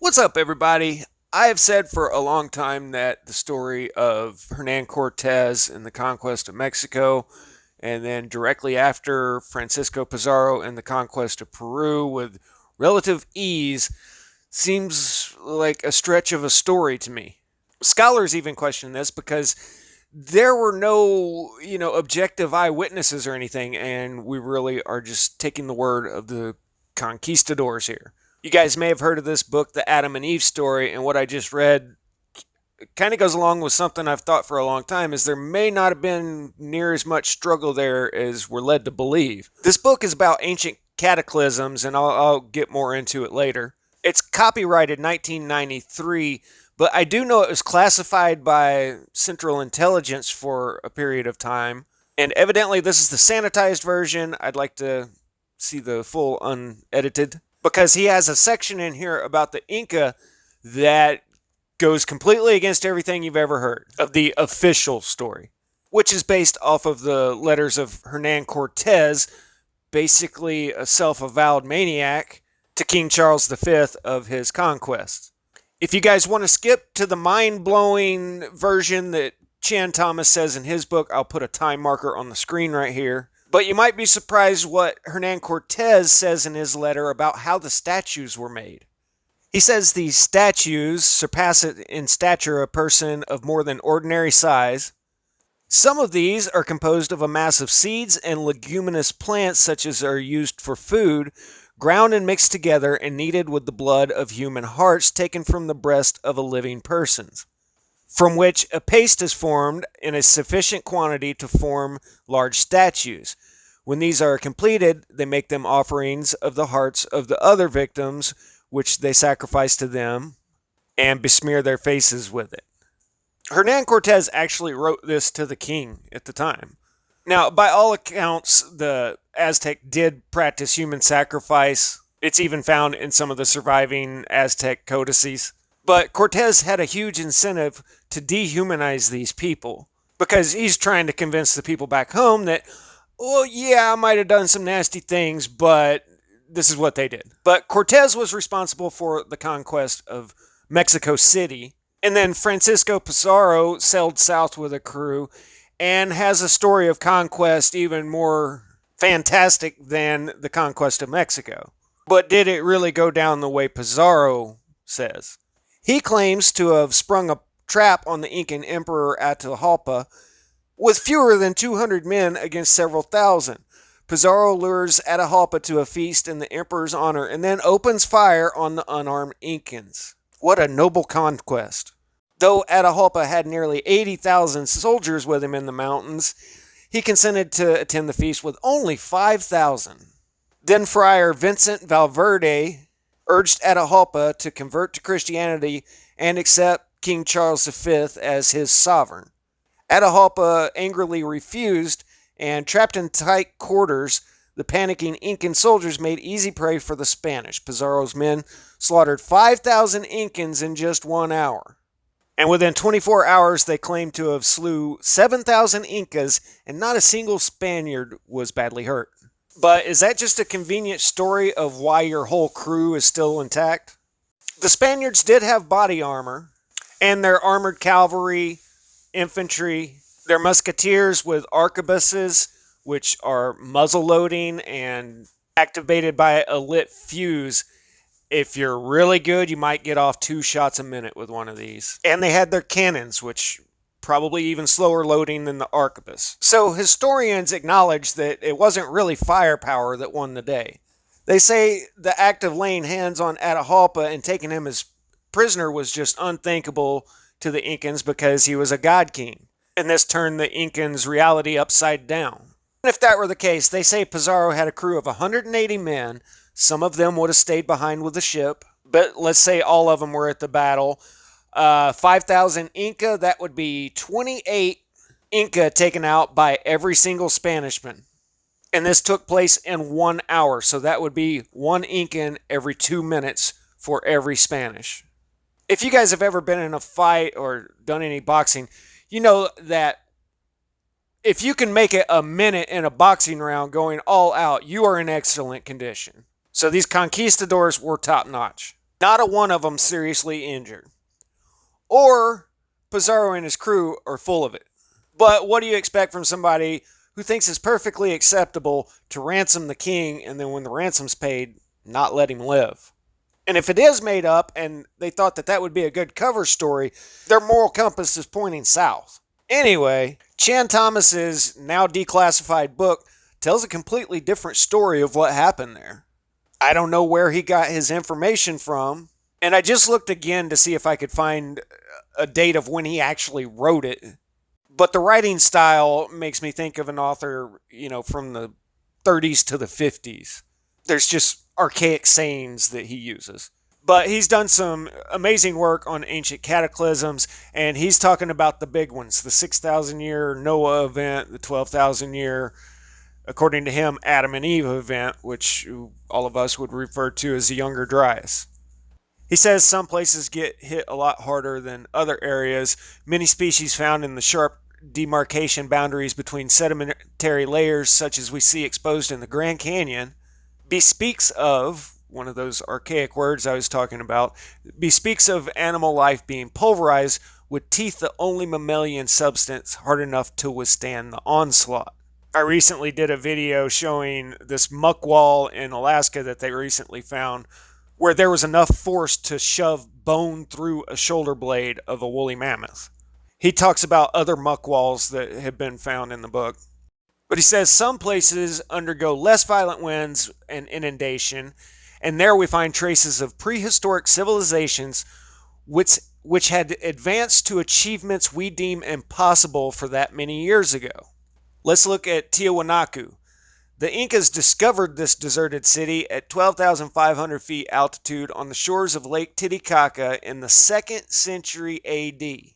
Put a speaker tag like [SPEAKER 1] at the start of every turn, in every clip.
[SPEAKER 1] What's up, everybody? I have said for a long time that the story of Hernan Cortez and the conquest of Mexico, and then directly after Francisco Pizarro and the conquest of Peru with relative ease, seems like a stretch of a story to me. Scholars even question this because there were no, objective eyewitnesses or anything, and we really are just taking the word of the conquistadors here. You guys may have heard of this book, The Adam and Eve Story, and what I just read kind of goes along with something I've thought for a long time is there may not have been near as much struggle there as we're led to believe. This book is about ancient cataclysms, and I'll get more into it later. It's copyrighted 1993, but I do know it was classified by Central Intelligence for a period of time. And evidently, this is the sanitized version. I'd like to see the full unedited because he has a section in here about the Inca that goes completely against everything you've ever heard of the official story, which is based off of the letters of Hernan Cortez, basically a self avowed maniac, to King Charles V of his conquests. If you guys want to skip to the mind blowing version that Chan Thomas says in his book, I'll put a time marker on the screen right here. But you might be surprised what Hernan Cortez says in his letter about how the statues were made. He says these statues surpass in stature a person of more than ordinary size. Some of these are composed of a mass of seeds and leguminous plants such as are used for food, ground and mixed together and kneaded with the blood of human hearts taken from the breast of a living person, from which a paste is formed in a sufficient quantity to form large statues. When these are completed, they make them offerings of the hearts of the other victims, which they sacrifice to them and besmear their faces with it. Hernan Cortez actually wrote this to the king at the time. Now, by all accounts, the Aztec did practice human sacrifice. It's even found in some of the surviving Aztec codices. But Cortez had a huge incentive to dehumanize these people because he's trying to convince the people back home that, well, yeah, I might have done some nasty things, but this is what they did. But Cortez was responsible for the conquest of Mexico City, and then Francisco Pizarro sailed south with a crew and has a story of conquest even more fantastic than the conquest of Mexico. But did it really go down the way Pizarro says? He claims to have sprung a trap on the Incan Emperor Atahualpa with fewer than 200 men against several thousand. Pizzaro lures Atahualpa to a feast in the emperor's honor and then opens fire on the unarmed Incans. What a noble conquest. Though Atahualpa had nearly 80,000 soldiers with him in the mountains, he consented to attend the feast with only 5,000. Then Friar Vincent Valverde urged Atahualpa to convert to Christianity and accept King Charles V as his sovereign. Atahualpa angrily refused, and trapped in tight quarters, the panicking Incan soldiers made easy prey for the Spanish. Pizarro's men slaughtered 5,000 Incans in just 1 hour. And within 24 hours, they claimed to have slew 7,000 Incas, and not a single Spaniard was badly hurt. But is that just a convenient story of why your whole crew is still intact? The Spaniards did have body armor, and their armored cavalry, infantry, their musketeers with arquebuses, which are muzzle loading and activated by a lit fuse. If you're really good, you might get off 2 shots a minute with one of these. And they had their cannons, which probably even slower loading than the arquebus. So historians acknowledge that it wasn't really firepower that won the day. They say the act of laying hands on Atahualpa and taking him as prisoner was just unthinkable to the Incans because he was a god king. And this turned the Incans' reality upside down. And if that were the case, they say Pizarro had a crew of 180 men. Some of them would have stayed behind with the ship, but let's say all of them were at the battle. 5,000 Inca, that would be 28 Inca taken out by every single Spanishman. And this took place in 1 hour, so that would be 1 Incan every 2 minutes for every Spanish. If you guys have ever been in a fight or done any boxing, you know that if you can make it a minute in a boxing round going all out, you are in excellent condition. So these conquistadors were top notch. Not a one of them seriously injured. Or Pizzaro and his crew are full of it. But what do you expect from somebody who thinks it's perfectly acceptable to ransom the king and then when the ransom's paid, not let him live? And if it is made up and they thought that that would be a good cover story, their moral compass is pointing south. Anyway, Chan Thomas's now declassified book tells a completely different story of what happened there. I don't know where he got his information from, and I just looked again to see if I could find a date of when he actually wrote it. But the writing style makes me think of an author, from the 30s to the 50s. There's just archaic sayings that he uses. But he's done some amazing work on ancient cataclysms, and he's talking about the big ones, the 6,000 year Noah event, the 12,000 year, according to him, Adam and Eve event, which all of us would refer to as the Younger Dryas. He says some places get hit a lot harder than other areas. Many species found in the sharp demarcation boundaries between sedimentary layers, such as we see exposed in the Grand Canyon, bespeaks of one of those archaic words I was talking about, bespeaks of animal life being pulverized with teeth the only mammalian substance hard enough to withstand the onslaught. I recently did a video showing this muck wall in Alaska that they recently found where there was enough force to shove bone through a shoulder blade of a woolly mammoth. He talks about other muck walls that have been found in the book. But he says some places undergo less violent winds and inundation, and there we find traces of prehistoric civilizations which had advanced to achievements we deem impossible for that many years ago. Let's look at Tiwanaku. The Incas discovered this deserted city at 12,500 feet altitude on the shores of Lake Titicaca in the 2nd century AD.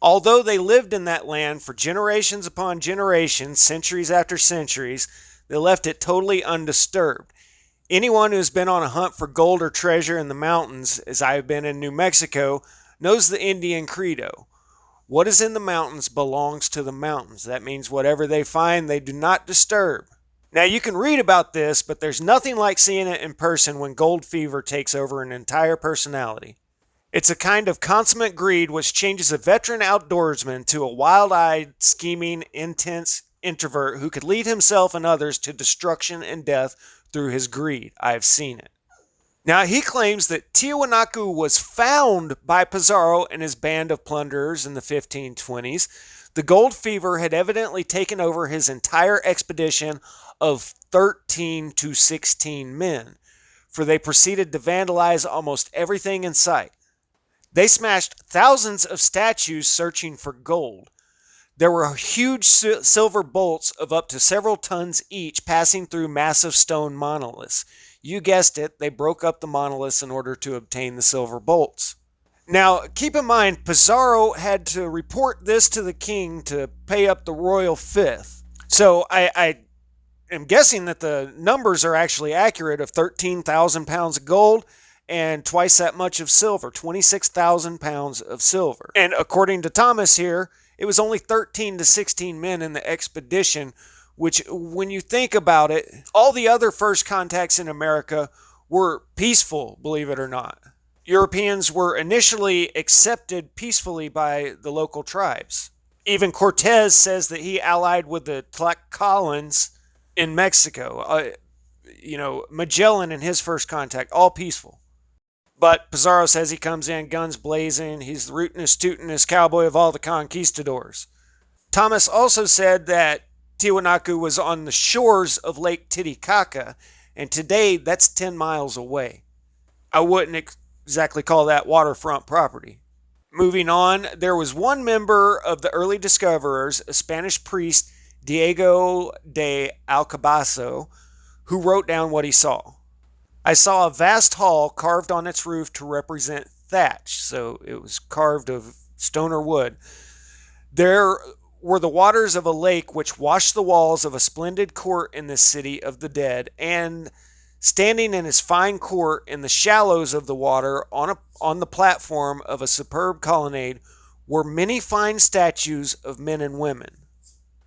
[SPEAKER 1] Although they lived in that land for generations upon generations, centuries after centuries, they left it totally undisturbed. Anyone who's been on a hunt for gold or treasure in the mountains, as I have been in New Mexico, knows the Indian credo. What is in the mountains belongs to the mountains. That means whatever they find, they do not disturb. Now, you can read about this, but there's nothing like seeing it in person when gold fever takes over an entire personality. It's a kind of consummate greed which changes a veteran outdoorsman to a wild-eyed, scheming, intense introvert who could lead himself and others to destruction and death through his greed. I have seen it. Now, he claims that Tiwanaku was found by Pizzaro and his band of plunderers in the 1520s. The gold fever had evidently taken over his entire expedition of 13 to 16 men, for they proceeded to vandalize almost everything in sight. They smashed thousands of statues searching for gold. There were huge silver bolts of up to several tons each passing through massive stone monoliths. You guessed it, they broke up the monoliths in order to obtain the silver bolts. Now, keep in mind, Pizzaro had to report this to the king to pay up the royal fifth. So I am guessing that the numbers are actually accurate of 13,000 pounds of gold and twice that much of silver, 26,000 pounds of silver. And according to Thomas here, it was only 13 to 16 men in the expedition, which, when you think about it, all the other first contacts in America were peaceful, believe it or not. Europeans were initially accepted peacefully by the local tribes. Even Cortez says that he allied with the Tlaxcalans in Mexico. Magellan in his first contact, all peaceful. But Pizzaro says he comes in guns blazing. He's the rootinest, tootinest cowboy of all the conquistadors. Thomas also said that Tiwanaku was on the shores of Lake Titicaca, and today that's 10 miles away. I wouldn't exactly call that waterfront property. Moving on, there was one member of the early discoverers, a Spanish priest, Diego de Alcabaso, who wrote down what he saw. I saw a vast hall carved on its roof to represent thatch, so it was carved of stone or wood. There were the waters of a lake which washed the walls of a splendid court in this city of the dead, and standing in its fine court in the shallows of the water on the platform of a superb colonnade were many fine statues of men and women.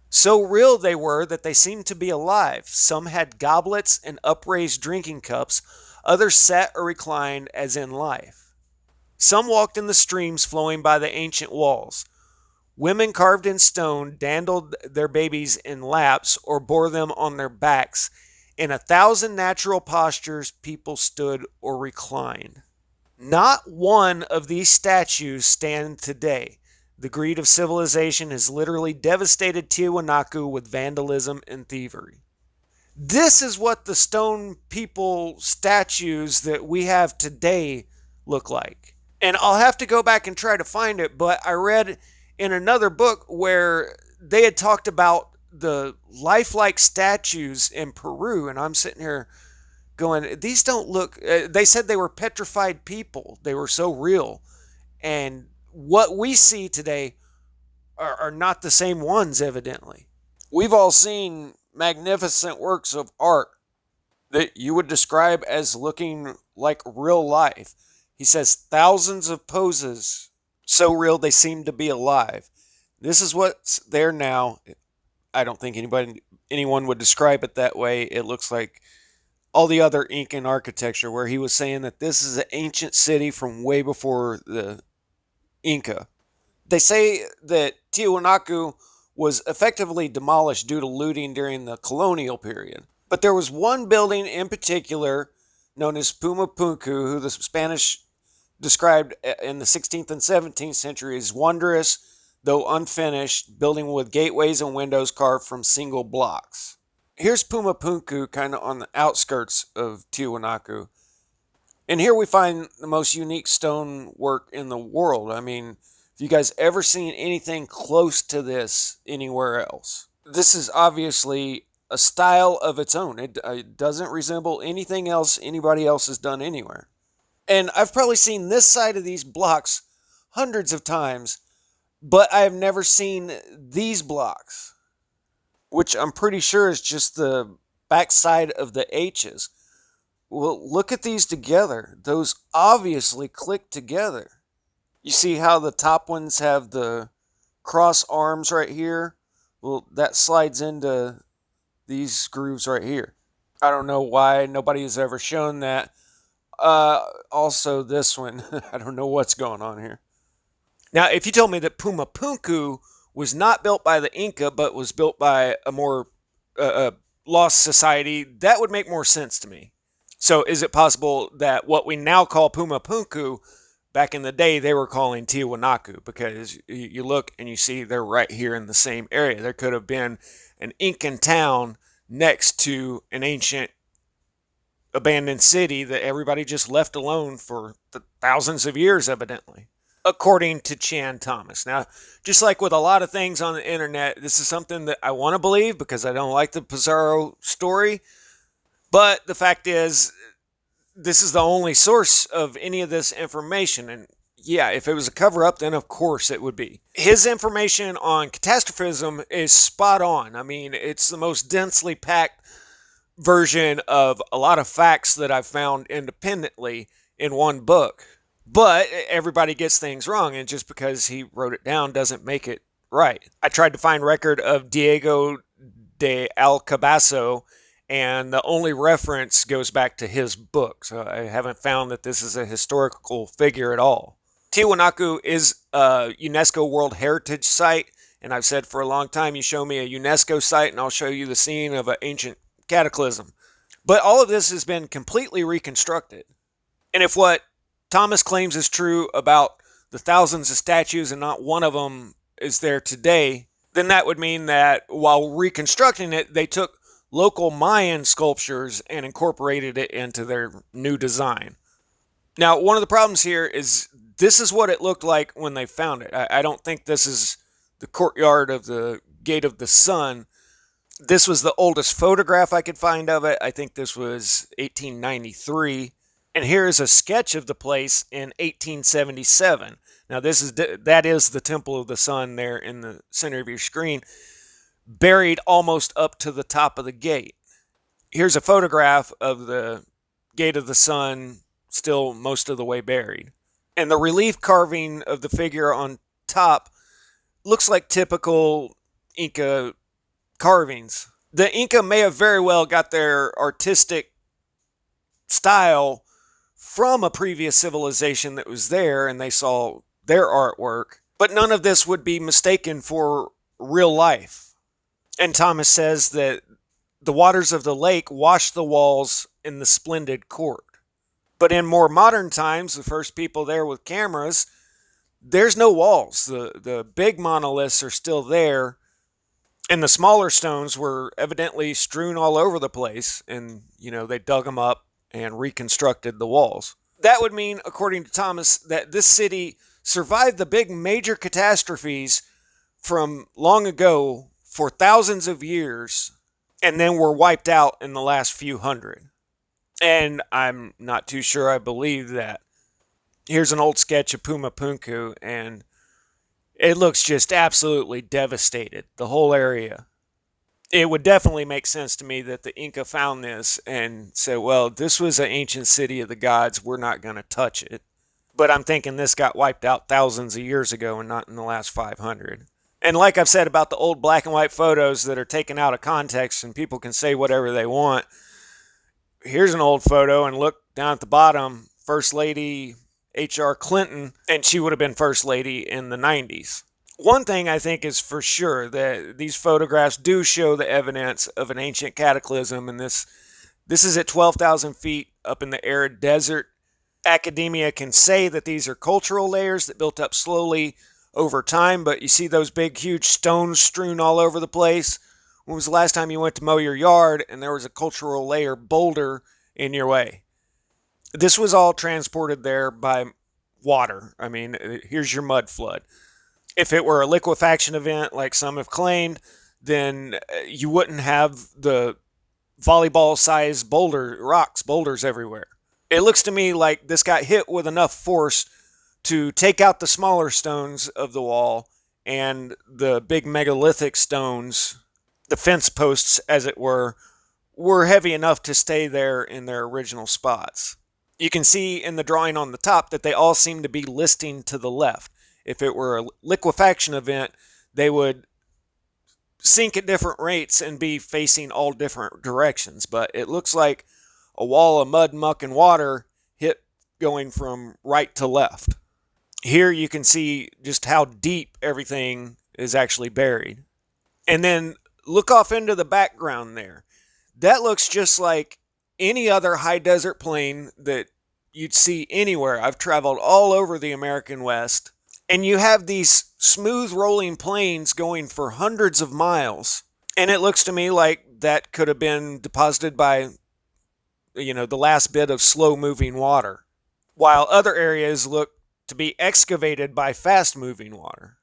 [SPEAKER 1] So real they were that they seemed to be alive. Some had goblets and upraised drinking cups. Others sat or reclined as in life. Some walked in the streams flowing by the ancient walls. Women carved in stone dandled their babies in laps or bore them on their backs. In 1,000 natural postures, people stood or reclined. Not one of these statues stand today. The greed of civilization has literally devastated Tiwanaku with vandalism and thievery. This is what the stone people statues that we have today look like. And I'll have to go back and try to find it, but I read in another book where they had talked about the lifelike statues in Peru, and I'm sitting here going, these don't look, they said they were petrified people. They were so real. And what we see today are not the same ones, evidently. We've all seen magnificent works of art that you would describe as looking like real life. He says thousands of poses, so real they seem to be alive. This is what's there now. I don't think anyone would describe it that way. It looks like all the other Incan architecture, where he was saying that this is an ancient city from way before the Inca. They say that Tiwanaku was effectively demolished due to looting during the colonial period. But there was one building in particular, known as Pumapunku, who the Spanish described in the 16th and 17th century as wondrous, though unfinished, building with gateways and windows carved from single blocks. Here's Pumapunku, kind of on the outskirts of Tiwanaku. And here we find the most unique stonework in the world. I mean, have you guys ever seen anything close to this anywhere else? This is obviously a style of its own. It doesn't resemble anything else anybody else has done anywhere. And I've probably seen this side of these blocks hundreds of times, but I have never seen these blocks, which I'm pretty sure is just the backside of the H's. Well, look at these together. Those obviously click together. You see how the top ones have the cross arms right here? Well, that slides into these grooves right here. I don't know why nobody has ever shown that. Also, this one, I don't know what's going on here. Now, if you told me that Pumapunku was not built by the Inca, but was built by a more lost society, that would make more sense to me. So is it possible that what we now call Pumapunku, back in the day, they were calling Tiwanaku? Because you look and you see they're right here in the same area. There could have been an Incan town next to an ancient abandoned city that everybody just left alone for thousands of years, evidently, according to Chan Thomas. Now, just like with a lot of things on the internet, this is something that I want to believe because I don't like the Pizzaro story. But the fact is, this is the only source of any of this information. And yeah, if it was a cover-up, then of course it would be. His information on catastrophism is spot on. I mean, it's the most densely packed version of a lot of facts that I've found independently in one book. But everybody gets things wrong, and just because he wrote it down doesn't make it right. I tried to find record of Diego de Alcabaso, and the only reference goes back to his book, so I haven't found that this is a historical figure at all. Tiwanaku is a UNESCO World Heritage Site, and I've said for a long time, you show me a UNESCO site and I'll show you the scene of an ancient cataclysm. But all of this has been completely reconstructed. And if what Thomas claims is true about the thousands of statues and not one of them is there today, then that would mean that while reconstructing it, they took local Mayan sculptures and incorporated it into their new design. Now, one of the problems here is this is what it looked like when they found it. I don't think this is the courtyard of the Gate of the Sun. This was the oldest photograph I could find of it. I think this was 1893. And here is a sketch of the place in 1877. Now, that is the Temple of the Sun there in the center of your screen, buried almost up to the top of the gate. Here's a photograph of the Gate of the Sun, still most of the way buried. And the relief carving of the figure on top looks like typical Inca carvings. The Inca may have very well got their artistic style from a previous civilization that was there, and they saw their artwork, but none of this would be mistaken for real life. And Thomas says that the waters of the lake washed the walls in the splendid court. But in more modern times, the first people there with cameras, there's no walls. The big monoliths are still there, and the smaller stones were evidently strewn all over the place, and, they dug them up and reconstructed the walls. That would mean, according to Thomas, that this city survived the big major catastrophes from long ago for thousands of years, and then were wiped out in the last few hundred. And I'm not too sure I believe that. Here's an old sketch of Pumapunku, and it looks just absolutely devastated, the whole area. It would definitely make sense to me that the Inca found this and said, well, this was an ancient city of the gods, we're not going to touch it. But I'm thinking this got wiped out thousands of years ago and not in the last 500. And like I've said about the old black and white photos that are taken out of context and people can say whatever they want, here's an old photo, and look down at the bottom, First Lady H.R. Clinton, and she would have been First Lady in the 90s. One thing I think is for sure that these photographs do show the evidence of an ancient cataclysm, and this is at 12,000 feet up in the arid desert. Academia can say that these are cultural layers that built up slowly over time, but you see those big, huge stones strewn all over the place. When was the last time you went to mow your yard and there was a cultural layer boulder in your way? This was all transported there by water. I mean, here's your mud flood. If it were a liquefaction event, like some have claimed, then you wouldn't have the volleyball-sized boulders everywhere. It looks to me like this got hit with enough force to take out the smaller stones of the wall, and the big megalithic stones, the fence posts as it were heavy enough to stay there in their original spots. You can see in the drawing on the top that they all seem to be listing to the left. If it were a liquefaction event, they would sink at different rates and be facing all different directions. But it looks like a wall of mud, muck, and water hit going from right to left. Here you can see just how deep everything is actually buried. And then look off into the background there. That looks just like any other high desert plain that you'd see anywhere. I've traveled all over the American West, and you have these smooth rolling plains going for hundreds of miles. And it looks to me like that could have been deposited by, the last bit of slow moving water, while other areas look to be excavated by fast moving water.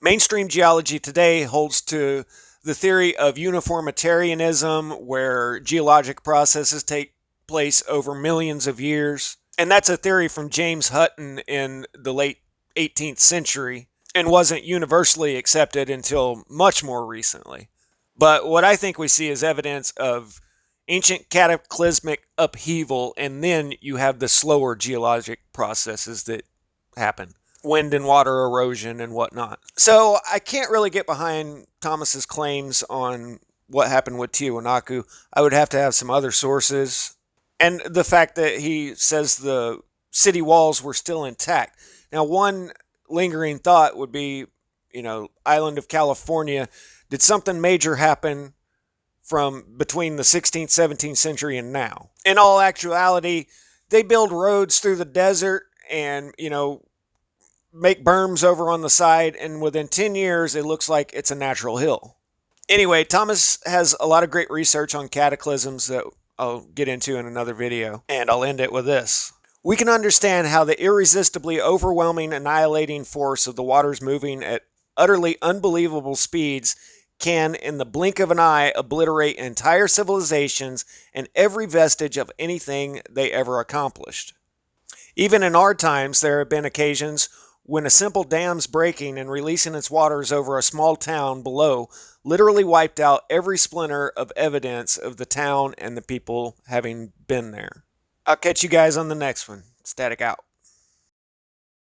[SPEAKER 1] Mainstream geology today holds to the theory of uniformitarianism, where geologic processes take place over millions of years. And that's a theory from James Hutton in the late 18th century and wasn't universally accepted until much more recently. But what I think we see is evidence of ancient cataclysmic upheaval, and then you have the slower geologic processes that happen. Wind and water erosion and whatnot. So I can't really get behind Thomas's claims on what happened with Tiwanaku. I would have to have some other sources. And the fact that he says the city walls were still intact. Now, one lingering thought would be, island of California, did something major happen from between the 16th, 17th century and now? In all actuality, they build roads through the desert and, make berms over on the side, and within 10 years, it looks like it's a natural hill. Anyway, Thomas has a lot of great research on cataclysms that I'll get into in another video, and I'll end it with this. We can understand how the irresistibly overwhelming, annihilating force of the waters moving at utterly unbelievable speeds can, in the blink of an eye, obliterate entire civilizations and every vestige of anything they ever accomplished. Even in our times, there have been occasions when a simple dam's breaking and releasing its waters over a small town below literally wiped out every splinter of evidence of the town and the people having been there. I'll catch you guys on the next one. Static out.